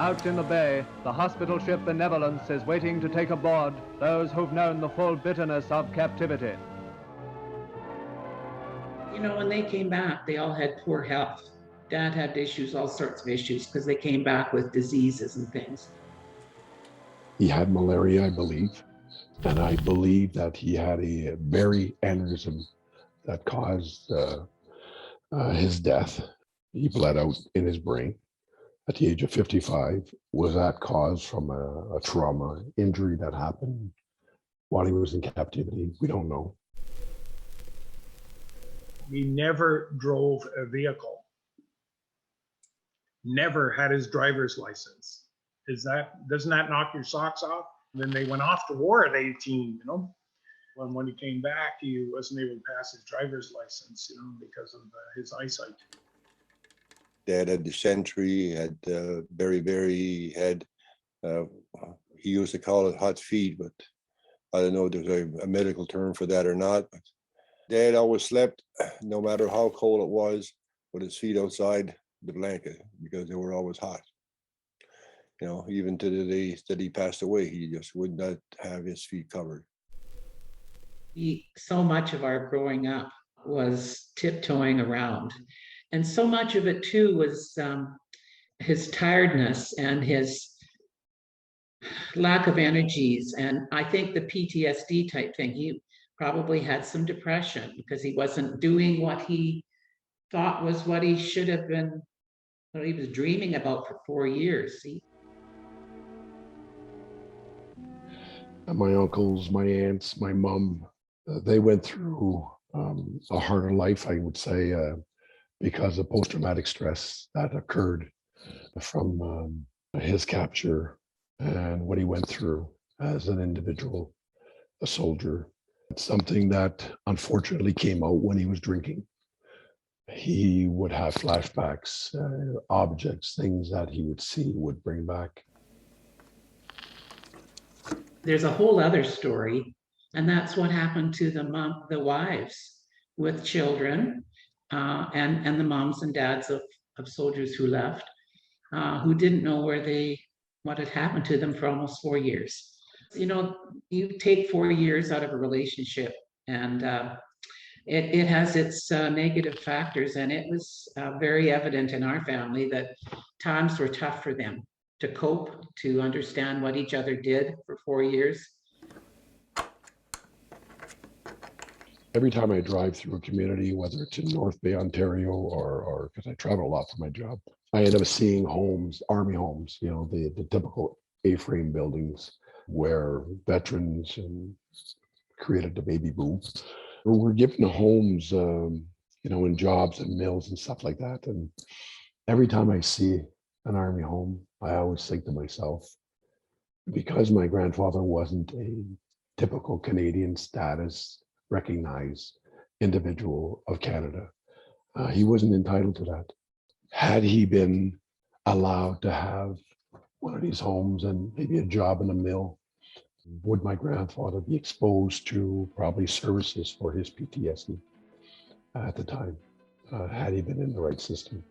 out in the bay, the hospital ship Benevolence is waiting to take aboard those who've known the full bitterness of captivity. You know, when they came back, they all had poor health. Dad had issues, all sorts of issues, because they came back with diseases and things. He had malaria, I believe, and I believe that he had a berry aneurysm that caused his death. He bled out in his brain at the age of 55. Was that caused from a trauma injury that happened while he was in captivity? We don't know. He never drove a vehicle, never had his driver's license. Doesn't that knock your socks off? And then they went off to war at 18, you know. When he came back, he wasn't able to pass his driver's license, you know, because of his eyesight. Dad had dysentery, had very had, he used to call it hot feet, but I don't know if there's a medical term for that or not. But Dad always slept, no matter how cold it was, with his feet outside the blanket because they were always hot. You know, even to the day that he passed away, he just would not have his feet covered. So much of our growing up was tiptoeing around. And so much of it too was his tiredness and his lack of energies. And I think the PTSD type thing, he probably had some depression because he wasn't doing what he thought was what he should have been, what he was dreaming about for 4 years. My uncles, my aunts, my mom, they went through a harder life, I would say, because of post-traumatic stress that occurred from his capture and what he went through as an individual, a soldier. It's something that unfortunately came out when he was drinking. He would have flashbacks, objects, things that he would see would bring back. There's a whole other story, and that's what happened to the wives with children, and the moms and dads of soldiers who left, who didn't know what had happened to them for almost 4 years. You know, you take 4 years out of a relationship, and it has its negative factors, and it was very evident in our family that times were tough for them to cope, to understand what each other did for 4 years. Every time I drive through a community, whether it's in North Bay, Ontario, or because I travel a lot for my job, I end up seeing homes, army homes, you know, the typical A-frame buildings where veterans created the baby boom were given homes, you know, and jobs and mills and stuff like that. And every time I see an army home, I always think to myself, because my grandfather wasn't a typical Canadian status recognized individual of Canada, he wasn't entitled to that. Had he been allowed to have one of these homes and maybe a job in a mill, would my grandfather be exposed to probably services for his PTSD at the time, had he been in the right system?